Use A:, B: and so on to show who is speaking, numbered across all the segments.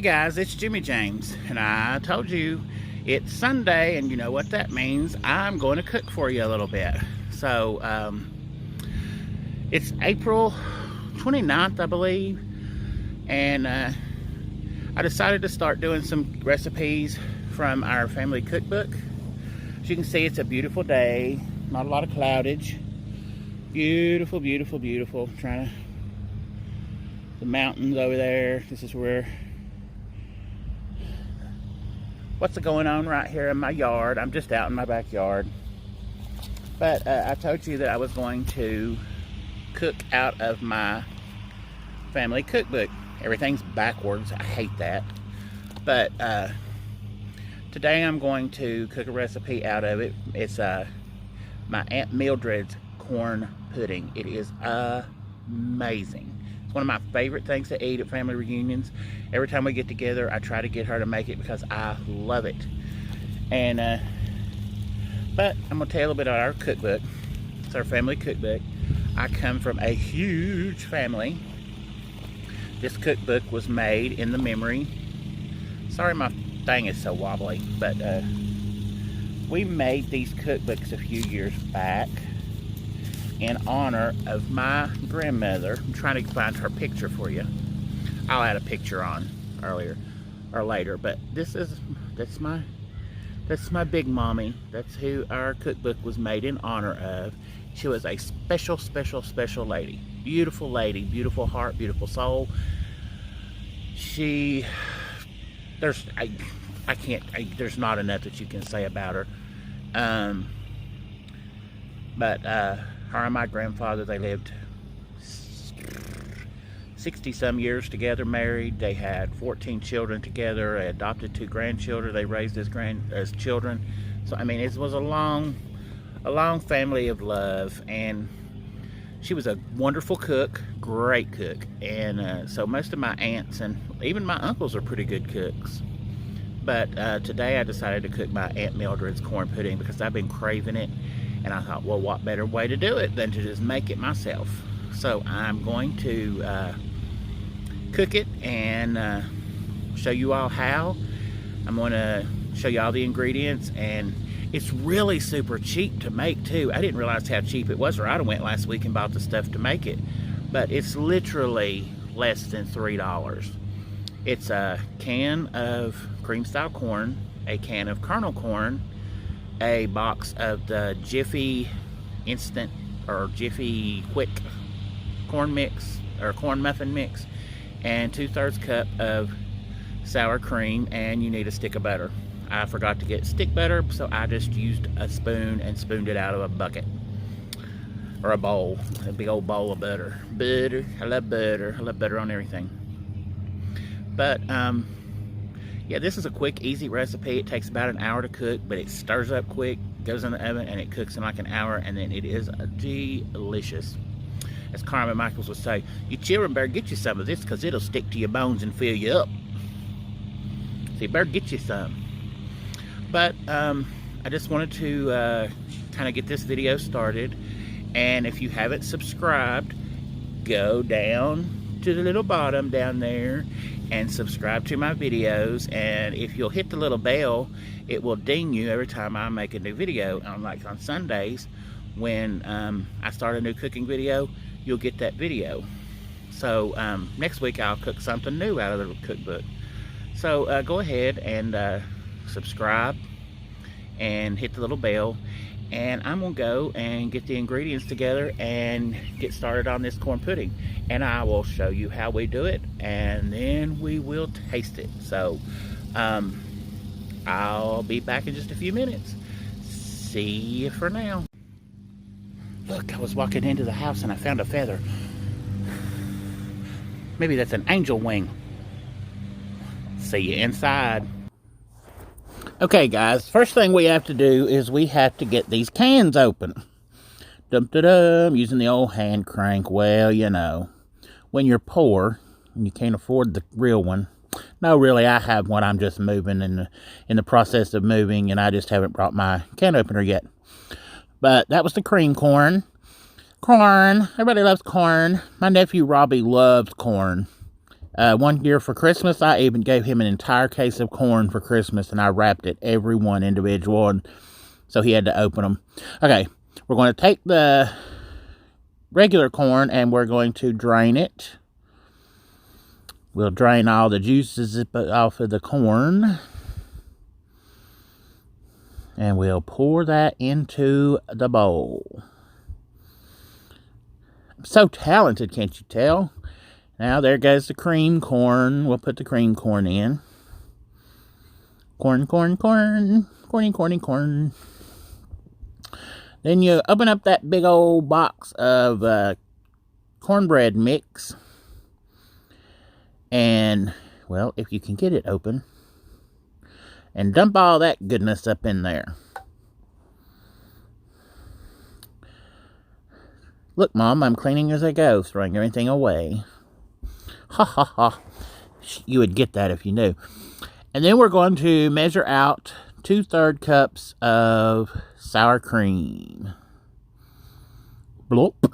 A: guys, it's Jimmy James, and I told you it's Sunday, and you know what that means. I'm going to cook for you a little bit. So, it's April 29th, I believe, and I decided to start doing some recipes from our family cookbook. As you can see, it's a beautiful day, not a lot of cloudage. Beautiful, beautiful, beautiful. The mountains over there. This is where what's going on right here in my yard. I'm just out in my backyard. But I told you that I was going to cook out of my family cookbook. Everything's backwards. I hate that. But today I'm going to cook a recipe out of it. It's my Aunt Mildred's corn pudding. It is amazing. It's one of my favorite things to eat at family reunions. Every time we get together, I try to get her to make it because I love it. And but I'm gonna tell you a little bit about our cookbook. It's our family cookbook. I come from a huge family. This cookbook was made in the memory. Sorry, my thing is so wobbly, but we made these cookbooks a few years back in honor of my grandmother. I'm trying to find her picture for you. I'll add a picture on earlier or later, but that's my big mommy. That's who our cookbook was made in honor of. She was a special, special, special lady. Beautiful lady, beautiful heart, beautiful soul. There's not enough that you can say about her. But her and my grandfather, they lived 60-some years together, married. They had 14 children together. They adopted 2 grandchildren. They raised as children. So, I mean, it was a long family of love. And she was a wonderful cook, great cook. And so most of my aunts and even my uncles are pretty good cooks. But today I decided to cook my Aunt Mildred's corn pudding because I've been craving it. And I thought, well, what better way to do it than to just make it myself? So I'm going to cook it and show you all how. I'm going to show you all the ingredients, and it's really super cheap to make too. I didn't realize how cheap it was, or I'd have went last week and bought the stuff to make it. But it's literally less than $3. It's a can of cream style corn, a can of kernel corn, a box of the Jiffy instant or Jiffy quick corn mix or corn muffin mix, and 2/3 cup of sour cream, and you need a stick of butter. I forgot to get stick butter, so I just used a spoon and spooned it out of a bucket or a bowl, a big old bowl of butter. I love butter. I love butter on everything. But yeah, this is a quick, easy recipe. It takes about an hour to cook, but it stirs up quick, goes in the oven, and it cooks in like an hour, and then it is delicious. As Carmen Michaels would say, you children better get you some of this because it'll stick to your bones and fill you up. So you better get you some. But I just wanted to kind of get this video started. And if you haven't subscribed, go down to the little bottom down there and subscribe to my videos, and if you'll hit the little bell, it will ding you every time I make a new video. Like on Sundays when I start a new cooking video, you'll get that video. So next week I'll cook something new out of the cookbook. So go ahead and subscribe and hit the little bell, and I'm gonna go and get the ingredients together and get started on this corn pudding, and I will show you how we do it, and then we will taste it. So I'll be back in just a few minutes. See you for now. Look, I was walking into the house and I found a feather. Maybe that's an angel wing. See you inside. Okay guys, first thing we have to do is we have to get these cans open. Dum-da-dum, using the old hand crank. Well, you know, when you're poor and you can't afford the real one. No, really, I have one. I'm just moving in the process of moving, and I just haven't brought my can opener yet. But that was the cream corn. Corn. Everybody loves corn. My nephew Robbie loves corn. One year for Christmas, I even gave him an entire case of corn for Christmas, and I wrapped it every one individual, and so he had to open them. Okay, we're going to take the regular corn and we're going to drain it. We'll drain all the juices off of the corn. And we'll pour that into the bowl. I'm so talented, can't you tell? Now there goes the cream corn. We'll put the cream corn in. Corn, corn, corn. Corny, corny, corn. Then you open up that big old box of cornbread mix. And, well, if you can get it open. And dump all that goodness up in there. Look, Mom, I'm cleaning as I go, throwing everything away. Ha, ha, ha. You would get that if you knew. And then we're going to measure out 2/3 cups of sour cream. Bloop.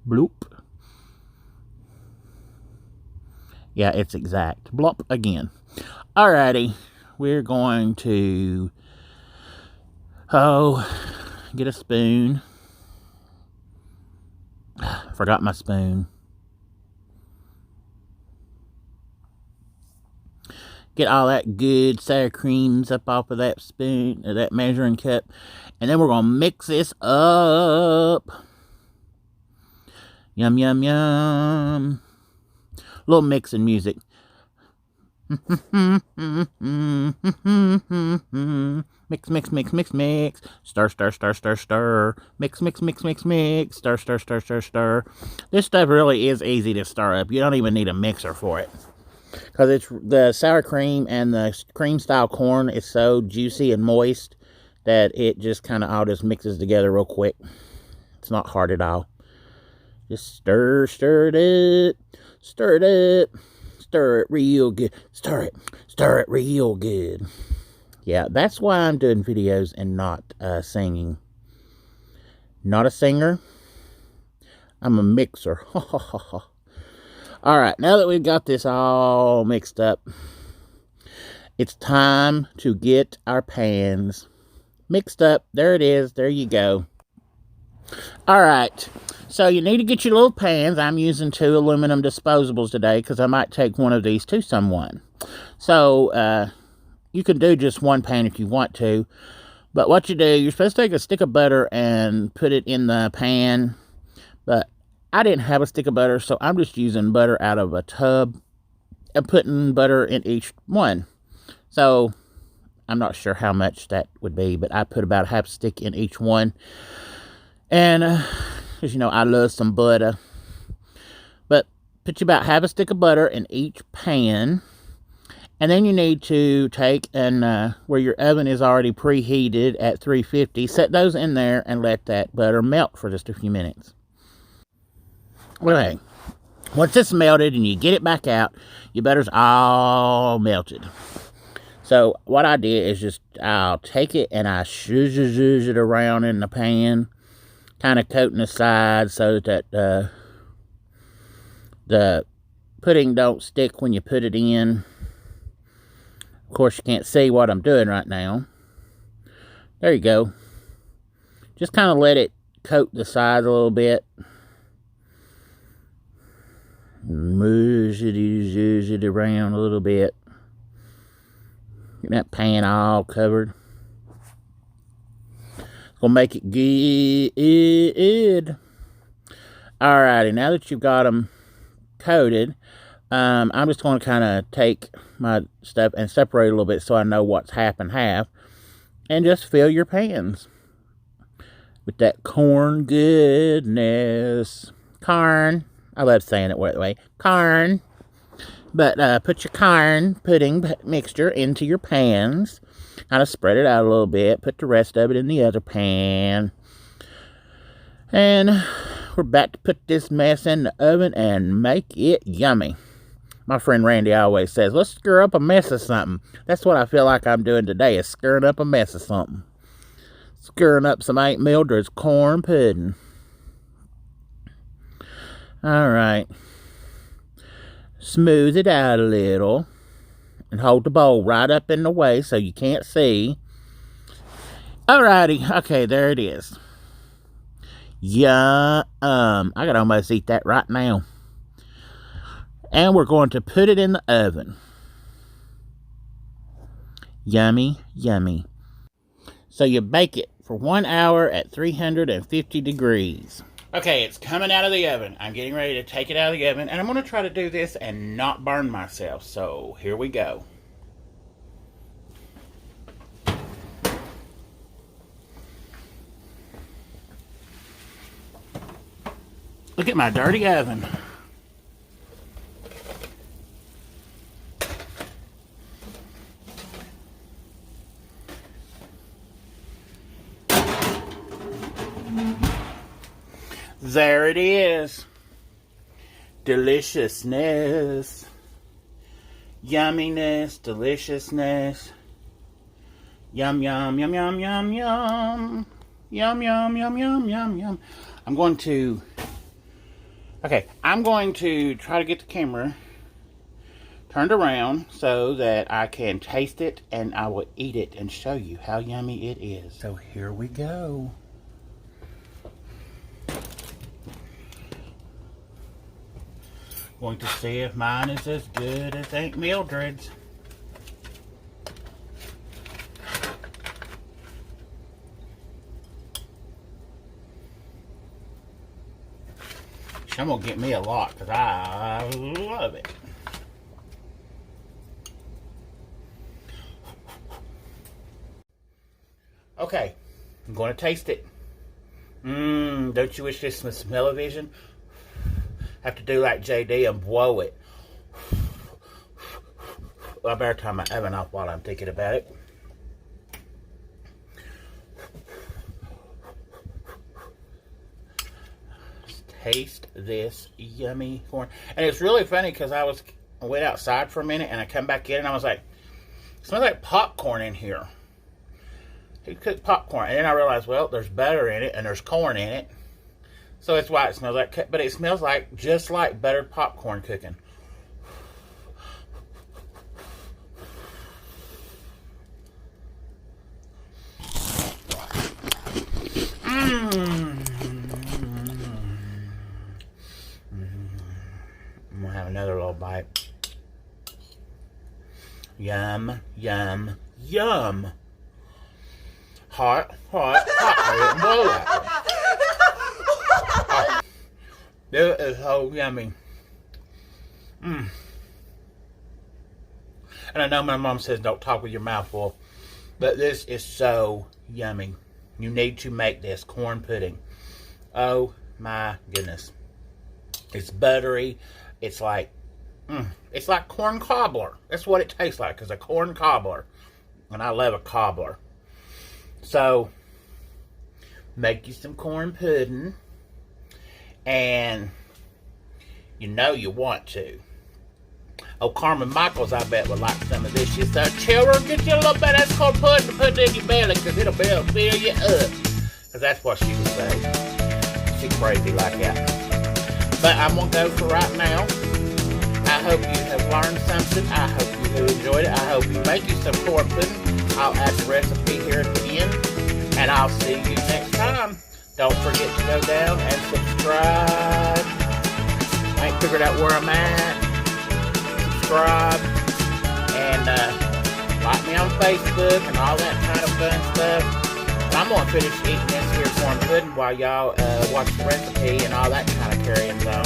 A: Bloop. Yeah, it's exact. Blop again. Alrighty. We're going to, get a spoon. Forgot my spoon. Get all that good sour creams up off of that spoon, or that measuring cup. And then we're going to mix this up. Yum, yum, yum. A little mixing music. Mix, mix, mix, mix, mix. Stir, stir, stir, stir, stir. Mix, mix, mix, mix, mix. Stir, stir, stir, stir, stir. This stuff really is easy to stir up. You don't even need a mixer for it. Because it's the sour cream and the cream style corn is so juicy and moist that it just kind of all just mixes together real quick. It's not hard at all. Just stir it up. Stir it up. Stir it real good. Stir it real good. Yeah, that's why I'm doing videos and not singing. Not a singer. I'm a mixer. Ha ha ha ha. Alright, now that we've got this all mixed up, it's time to get our pans mixed up. There it is. There you go. Alright, so you need to get your little pans. I'm using 2 aluminum disposables today because I might take one of these to someone. So, you can do just one pan if you want to. But what you do, you're supposed to take a stick of butter and put it in the pan. But I didn't have a stick of butter, so I'm just using butter out of a tub and putting butter in each one. So, I'm not sure how much that would be, but I put about half a stick in each one. And, because, you know, I love some butter. But put you about half a stick of butter in each pan. And then you need to take and where your oven is already preheated at 350, set those in there and let that butter melt for just a few minutes. Okay, once it's melted and you get it back out, your butter's all melted. So what I did is just, I'll take it and I zhuzh it around in the pan, kind of coating the sides so that the pudding don't stick when you put it in. Of course, you can't see what I'm doing right now. There you go. Just kind of let it coat the sides a little bit. Move it around a little bit. Get that pan all covered. It's gonna make it good. Alrighty, now that you've got them coated, I'm just going to kind of take my stuff and separate a little bit so I know what's half and half. And just fill your pans with that corn goodness. Corn. I love saying it that way. Corn. But put your corn pudding mixture into your pans. Kind of spread it out a little bit. Put the rest of it in the other pan. And we're about to put this mess in the oven and make it yummy. My friend Randy always says, let's stir up a mess of something. That's what I feel like I'm doing today, is stirring up a mess of something. Stirring up some Aunt Mildred's corn pudding. All right. Smooth it out a little. And hold the bowl right up in the way so you can't see. Alrighty. Okay, there it is. Yum. I could almost eat that right now. And we're going to put it in the oven. Yummy, yummy. So you bake it for 1 hour at 350 degrees. Okay, it's coming out of the oven. I'm getting ready to take it out of the oven, and I'm going to try to do this and not burn myself. So here we go. Look at my dirty oven. There it is. Deliciousness. Yumminess, deliciousness. Yum, yum, yum, yum, yum, yum. Yum, yum, yum, yum, yum, yum. I'm going to try to get the camera turned around so that I can taste it, and I will eat it and show you how yummy it is. So here we go. Going to see if mine is as good as Aunt Mildred's. I'm gonna get me a lot because I love it. Okay, I'm gonna taste it. Don't you wish this was smell-o-vision? Have to do like JD and blow it. I better turn my oven off while I'm thinking about it. Taste this yummy corn. And it's really funny because I went outside for a minute and I come back in and I was like, it smells like popcorn in here. Who cooked popcorn? And then I realized, well, there's butter in it and there's corn in it. So that's why it smells like, but it smells like, just like buttered popcorn cooking. I'm gonna have another little bite. Yum, yum, yum. Hot, hot, hot. I didn't blow that one. This is so yummy. And I know my mom says don't talk with your mouth full, but this is so yummy. You need to make this corn pudding. Oh my goodness. It's buttery. It's like corn cobbler. That's what it tastes like, is a corn cobbler. And I love a cobbler. So, make you some corn pudding. And you know you want to. Oh, Carmen Michaels, I bet, would like some of this. She said, children, get you a little bit of that corn pudding to put in your belly, because it'll fill you up. Because that's what she would say. She's crazy like that. But I'm going to go for right now. I hope you have learned something. I hope you have enjoyed it. I hope you make you some corn pudding. I'll add the recipe here at the end. And I'll see you next time. Don't forget to go down and subscribe. I ain't figured out where I'm at. Subscribe. And like me on Facebook and all that kind of fun stuff. And I'm going to finish eating this here corn pudding while y'all watch the recipe and all that kind of carrying on.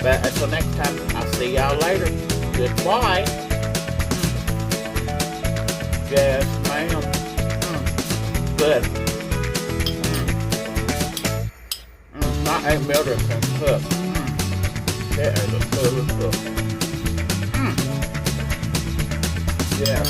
A: But until next time, I'll see y'all later. Goodbye. Yes, ma'am. Good. My Aunt Mildred can cook. That is a good cook. Yeah.